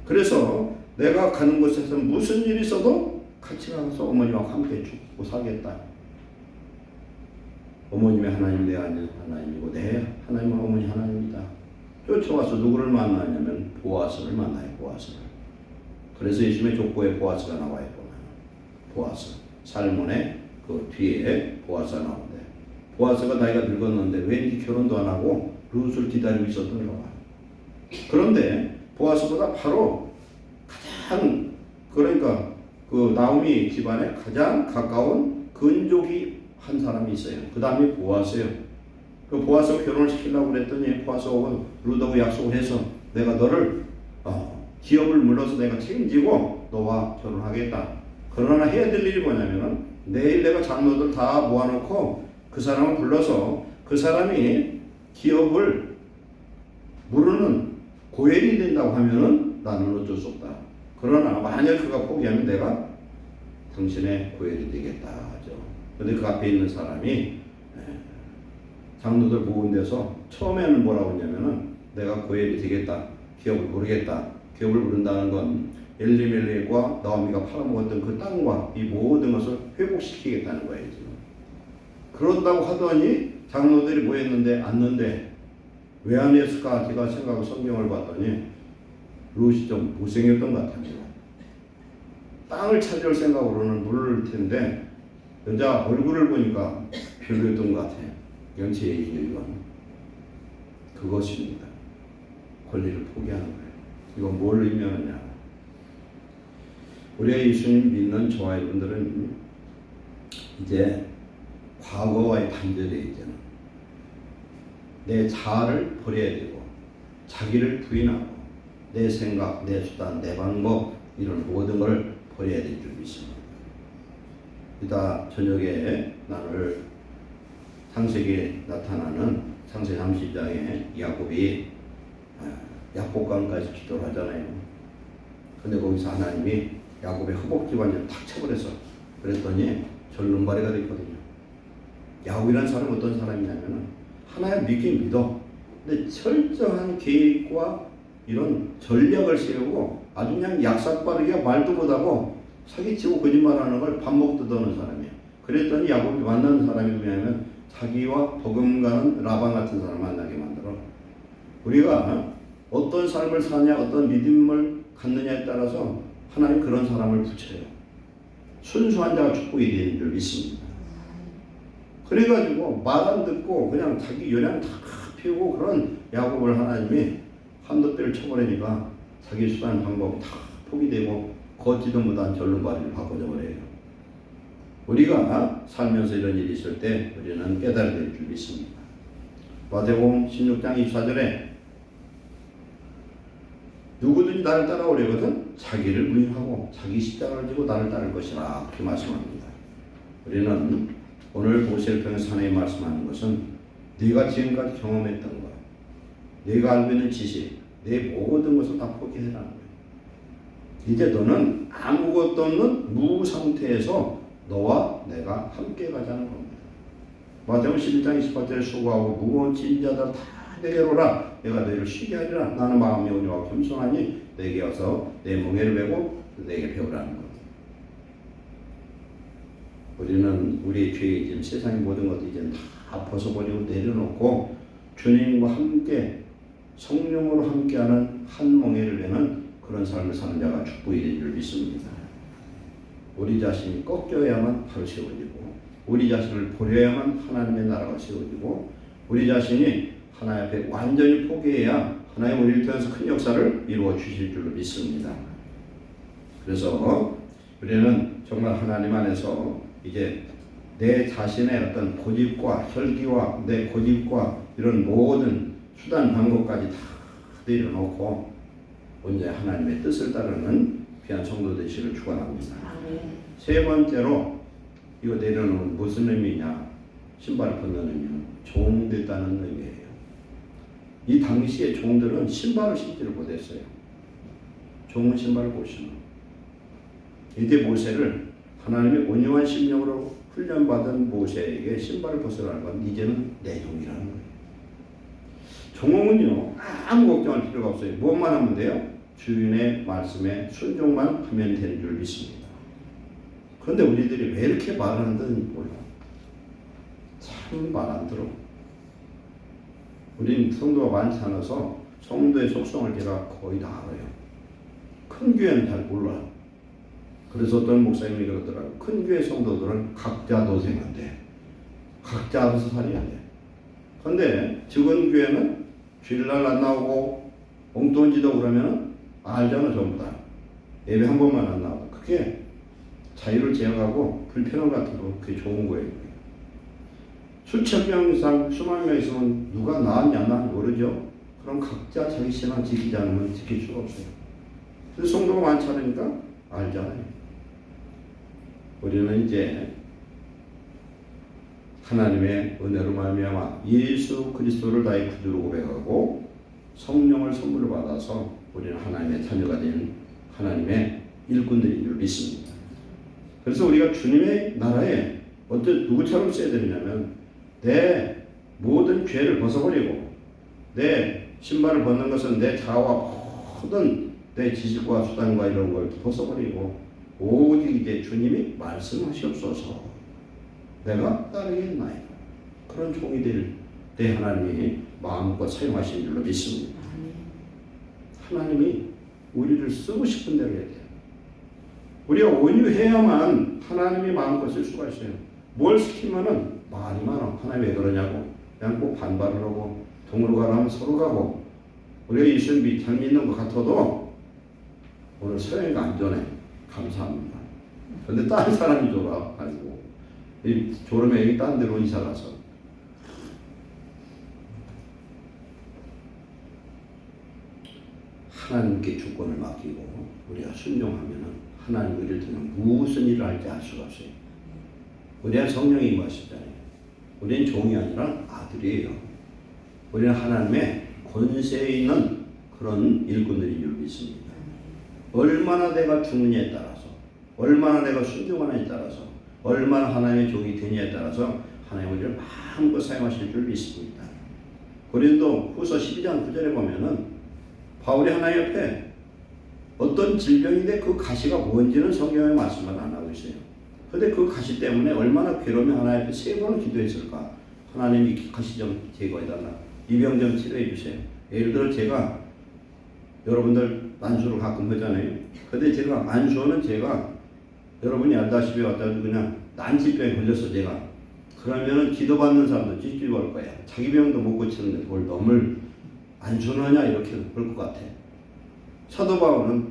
그래서 내가 가는 곳에서 무슨 일이 있어도 같이 가서 어머니와 함께 죽고 살겠다. 어머님의 하나님 내 하나님이고 내 하나님은 어머니 하나님이다. 쫓아와서 누구를 만나냐면 보아스를 만나요. 보아스를. 그래서 예수님의 족보에 보아스가 나와 있구나. 보아스. 살몬의 그 뒤에 보아스가 나오는데 보아스가 나이가 늙었는데 왠지 결혼도 안 하고 룻을 기다리고 있었던 거야. 그런데 보아스보다 바로 가장 그러니까 그 나오미 집안에 가장 가까운 근족이 한 사람이 있어요. 그 다음에 보아스예요. 그 보아스가 결혼을 시키려고 그랬더니 보아스하고 룻하고 약속을 해서 내가 너를 기업을 물러서 내가 책임지고 너와 결혼하겠다. 그러나 해야 될 일이 뭐냐면은 내일 내가 장로들 다 모아놓고 그 사람을 불러서 그 사람이 기업을 무르는 고엘이 된다고 하면은 나는 어쩔 수 없다. 그러나 만약 그가 포기하면 내가 당신의 고엘이 되겠다 하죠. 근데 그 앞에 있는 사람이 장로들 모은 데서 처음에는 뭐라고 했냐면은 내가 고엘이 되겠다. 기업을 모르겠다. 기업을 모른다는 건 엘리멜렉과 나오미가 팔아먹었던 그 땅과 이 모든 것을 회복시키겠다는 거예요. 지금. 그런다고 하더니 장로들이 모였는데 앉는데 왜 안 했을까? 제가 생각하고 성경을 봤더니 룻이 좀 못생겼던 것 같아요. 땅을 찾을 생각으로는 물을 텐데 여자 얼굴을 보니까 별로였던 것 같아요. 이건 제 얘기예요. 그것입니다. 권리를 포기하는 거예요. 이건 뭘 의미하느냐? 우리가 예수님 믿는 저와 여러분들은 이제 과거와의 단절이에요. 이제는 내 자아를 버려야 되고 자기를 부인하고 내 생각, 내 수단, 내 방법 이런 모든 걸 버려야 될 줄 믿습니다. 이따 저녁에 나눌 창세기에 나타나는 창세기 30장에 야곱이 약복강까지 기도를 하잖아요. 근데 거기서 하나님이 야곱의 허벅지관절을 탁 쳐버려서 그랬더니 절름발이가 됐거든요. 야곱이라는 사람은 어떤 사람이냐면 하나님 믿긴 믿어. 근데 철저한 계획과 이런 전략을 세우고 아주 그냥 약삭빠르게 말도 못하고 사기치고 거짓말하는 걸 밥 먹듯 하는 사람이에요. 그랬더니 야곱이 만나는 사람이 누구냐면 자기와 버금가는 라반 같은 사람 만나게 만들어. 우리가 어떤 삶을 사냐, 어떤 믿음을 갖느냐에 따라서 하나님 그런 사람을 붙여요. 순수한 자가 축복이 되는 줄 믿습니다. 그래가지고 말 안 듣고 그냥 자기 연양 다 피우고 그런 야곱을 하나님이 한두 배를 쳐버리니까 자기 수단 방법 다 포기되고 걷지도 못한 절름발이를 바꿔줘 버려요. 우리가 살면서 이런 일이 있을 때 우리는 깨달아야 될 줄 믿습니다. 마태복음 16장 24절에 누구든지 나를 따라오려거든 자기를 부인하고 자기 십자가를 지고 나를 따를 것이라 그렇게 말씀합니다. 우리는 오늘 보세를 통해서 하나님 말씀하는 것은 네가 지금까지 경험했던 것, 네가 알고 있는 지식, 내 모든 것을 다 포기해라는 거예요. 이제 너는 아무것도 없는 무 상태에서 너와 내가 함께 가자는 겁니다. 마태복음 11장 28절에 수고하고 무거운 짐 자들 다 내게로 오라. 내가 너희를 쉬게 하리라. 나는 마음이 온유하고 겸손하니 내게 와서 내 멍에를 메고 내게 배우라는 겁니다. 우리는 우리의 죄의 짐, 세상의 모든 것도 이제 다 벗어버리고 내려놓고 주님과 함께 성령으로 함께하는 한 멍에를 메는 그런 삶을 사는 자가 축복이 될 줄 믿습니다. 우리 자신이 꺾여야만 바로 세워지고 우리 자신을 버려야만 하나님의 나라가 세워지고 우리 자신이 하나님 앞에 완전히 포기해야 하나님 우리를 통해서 큰 역사를 이루어 주실 줄로 믿습니다. 그래서 우리는 정말 하나님 안에서 이제 내 자신의 어떤 고집과 혈기와 내 고집과 이런 모든 수단 방법까지 다 내려놓고 온전히 하나님의 뜻을 따르는 귀한 성도 되시기를 축원합니다. 세 번째로 이거 내려놓은 무슨 의미냐? 신발을 벗는 의미는 종됐다는 의미예요. 이 당시의 종들은 신발을 신지를 못했어요. 종은 신발을 못 신어. 이때 모세를 하나님의 온유한 심령으로 훈련받은 모세에게 신발을 벗으라는 건 이제는 내 종이라는 거예요. 종은요 아무 걱정할 필요가 없어요. 무엇만 하면 돼요? 주인의 말씀에 순종만 하면 되는 줄 믿습니다. 그런데 우리들이 왜 이렇게 말을 한다는지 몰라. 참 말 안 들어. 우리는 성도가 많지 않아서 성도의 속성을 제가 거의 다 알아요. 큰 교회는 잘 몰라. 그래서 어떤 목사님이 그러더라고요. 큰 교회 성도들은 각자 도생한대. 각자 알아서 살아야 돼. 그런데 적은 교회는 주일날 안 나오고 엉뚱한 지도 그러면 알잖아 전부 다. 예배 한 번만 안 나오고. 그게 자유를 제어하고 불편함 같은 거 그게 좋은 거예요. 수천 명 이상 수만 명 있으면 누가 나았냐 난 모르죠. 그럼 각자 자기 신앙 지키지 않으면 지킬 수가 없어요. 그래서 성도가 많지 않으니까 알잖아요. 우리는 이제 하나님의 은혜로 말미암아 예수 그리스도를 나의 구주로 고백하고 성령을 선물로 받아서 우리는 하나님의 자녀가 된 하나님의 일꾼들인 줄 믿습니다. 그래서 우리가 주님의 나라에 누구처럼 써야 되느냐면 내 모든 죄를 벗어버리고 내 신발을 벗는 것은 내 자아와 모든 내 지식과 수단과 이런 걸 벗어버리고 오직 이제 주님이 말씀하시옵소서 내가 따르겠나이다. 그런 종이 될 때 하나님이 마음껏 사용하시는 줄로 믿습니다. 하나님이 우리를 쓰고 싶은 대로 해야 돼요. 우리가 온유해야만 하나님이 마음껏 쓸 수가 있어요. 뭘 시키면은 말이 많아. 하나님 왜 그러냐고 그냥 꼭 반발을 하고 동으로 가라면 서로 가고 우리가 예수님 잘 믿는 것 같아도 오늘 서영이가 안전해. 감사합니다. 그런데 다른 사람이 졸아. 아이고 이 졸음에 여기 딴 데로 이사 가서 하나님께 주권을 맡기고 우리가 순종하면은 하나님 우리를 통해 무슨 일을 할지 알 수가 없어요. 우리는 성령이 임하시잖아요. 우리는 종이 아니라 아들이에요. 우리는 하나님의 권세에 있는 그런 일꾼들인 줄 믿습니다. 얼마나 내가 죽느냐에 따라서 얼마나 내가 순종하느냐에 따라서 얼마나 하나님의 종이 되냐에 따라서 하나님 우리를 마음껏 사용하실 줄 믿습니다. 고린도 후서 12장 9절에 보면은 바울이 하나님 옆에 어떤 질병인데 그 가시가 뭔지는 성경에 말씀을 안 하고 있어요. 그런데 그 가시 때문에 얼마나 괴로우며 하나님 앞에 3번을 기도했을까. 하나님 이 가시 좀 제거해달라. 이 병 좀 치료해 주세요. 예를 들어 제가 여러분들 안수를 가끔 하잖아요. 근데 제가 안수는 제가 여러분이 알다시피 왔다도 그냥 난치병에 걸렸어 제가. 그러면은 기도받는 사람도 찝찝할 거야. 자기 병도 못 고치는데 뭘 너무 안수느냐 이렇게 볼 것 같아. 사도 바울은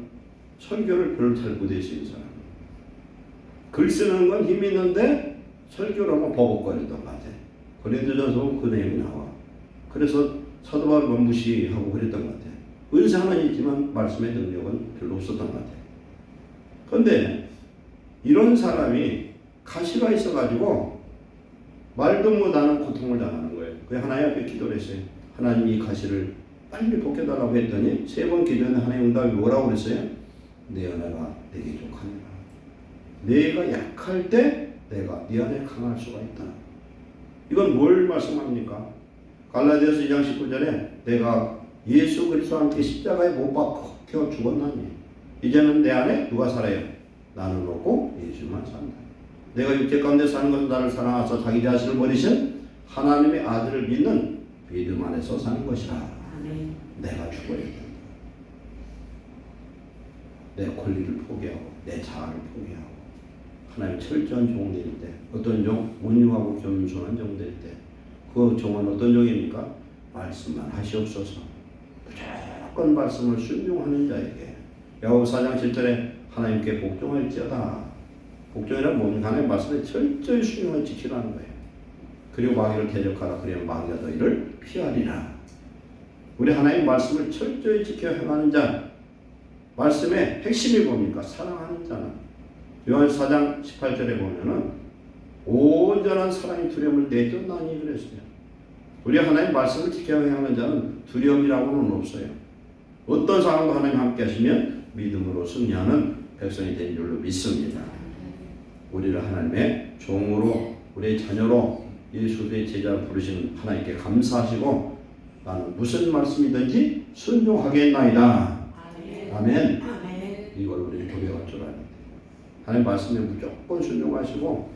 설교를 별로 잘 못했어요. 사람. 글 쓰는 건 힘이 있는데 설교를 하면 버벅거리던 것 같아. 고린도전서 그 내용이 나와. 그래서 사도 바울은 무시하고 그랬던 것 같아. 은사는 있지만 말씀의 능력은 별로 없었던 것 같아. 그런데 이런 사람이 가시가 있어가지고 말도 못하는 고통을 당하는 거예요. 그래서 하나님 앞에 기도를 했어요. 하나님 이 가시를 빨리 벗겨달라고 했더니 3번 기도했는데 하나님 응답이 뭐라고 그랬어요? 내 은혜가 내게 족하니라. 내가 약할 때 내가 네 안에 강할 수가 있다. 이건 뭘 말씀합니까? 갈라디아서 2장 19절에 내가 예수 그리스도와 함께 십자가에 못 박혀 죽었나니 이제는 내 안에 누가 살아요? 나는 없고 예수만 산다. 내가 육체 가운데 사는 것은 나를 사랑하사 자기 자신을 버리신 하나님의 아들을 믿는 믿음 안에서 사는 것이라. 아멘. 내가 죽어야 된다. 내 권리를 포기하고 내 자아를 포기하고 하나님 철저한 종 될 때 어떤 종? 온유하고 겸손한 종 될 때 그 종은 어떤 종입니까? 말씀만 하시옵소서. 무조건 말씀을 순종하는 자에게 야고보서 4장 7절에 하나님께 복종할지어다. 복종이란 뭡니까? 하나님의 말씀에 철저히 순종을 지키라는 거예요. 그리고 마귀를 대적하라. 그러면 마귀가 너희를 피하리라. 우리 하나님의 말씀을 철저히 지켜 행하는 자, 말씀의 핵심이 뭡니까? 사랑하는 자는 요한서 4장 18절에 보면은 온전한 사랑이 두려움을 내쫓나니 그랬어요. 우리 하나님 말씀을 지켜 행하는 자는 두려움이라고는 없어요. 어떤 상황도 하나님 함께 하시면 믿음으로 승리하는 백성이 된 줄로 믿습니다. 우리를 하나님의 종으로 우리의 자녀로 예수의 제자로 부르시는 하나님께 감사하시고 나는 무슨 말씀이든지 순종하겠나이다. 아멘. 아멘. 이걸 우리는 고백할 줄 알아야 돼. 하나님 말씀에 무조건 순종하시고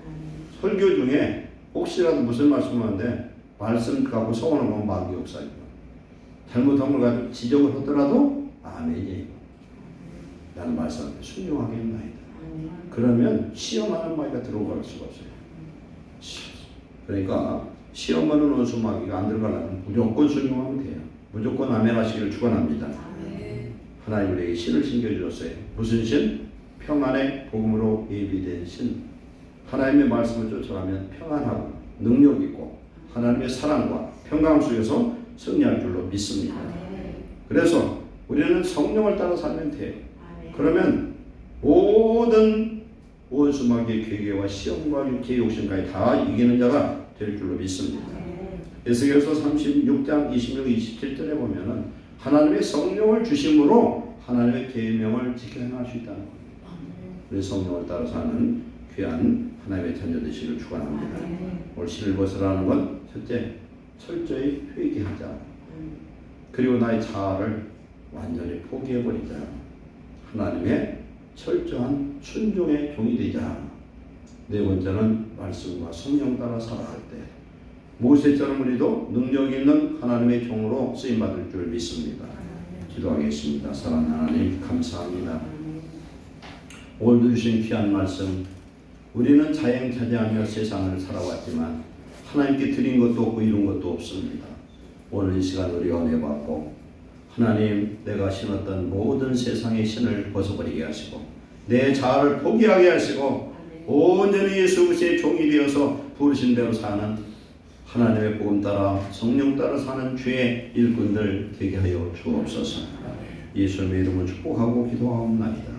설교 중에 혹시라도 무슨 말씀하는데 말씀 갖고 서운한 건 마귀 역사입니다. 잘못한 걸 가지고 지적을 하더라도 아멘이에요. 나는 말씀한테 순종하겠나이다. 그러면 시험하는 마귀가 들어갈 수가 없어요. 그러니까 시험하는 원수 마귀가 안 들어가려면 무조건 순종하면 돼요. 무조건 아멘 하시기를 축원합니다. 하나님 우리에게 신을 신겨주셨어요. 무슨 신? 평안의 복음으로 예비된 신. 하나님의 말씀을 쫓아가면 평안하고 능력 있고 하나님의 사랑과 평강 속에서 승리할 줄로 믿습니다. 그래서 우리는 성령을 따라 살면 돼요. 그러면 모든 원수 마귀의 괴계와 시험과 육체의 욕심까지 다 이기는 자가 될 줄로 믿습니다. 에스겔서 36장 26, 27절에 보면은 하나님의 성령을 주심으로 하나님의 계명을 지켜 행할 수 있다는 겁니다. 우리 성령을 따라 사는 귀한 하나님의 자녀 되시기를 축원합니다. 오늘 신을 벗으라는 건 첫째, 철저히 회개하자. 그리고 나의 자아를 완전히 포기해버리자. 하나님의 철저한 순종의 종이 되자. 네 번째는 말씀과 성령 따라 살아갈 때 모세처럼 우리도 능력 있는 하나님의 종으로 쓰임받을 줄 믿습니다. 기도하겠습니다. 사랑하는 하나님 감사합니다. 오늘도 주신 귀한 말씀, 우리는 자행자재하며 세상을 살아왔지만 하나님께 드린 것도 없고 이룬 것도 없습니다. 오늘 이 시간 우리가 은혜 받고 하나님 내가 신었던 모든 세상의 신을 벗어버리게 하시고 내 자아를 포기하게 하시고 온전히 예수 그리스도의 종이 되어서 부르신 대로 사는 하나님의 복음 따라 성령 따라 사는 주의 일꾼들 되게 하여 주옵소서. 예수님의 이름을 축복하고 기도하옵나이다.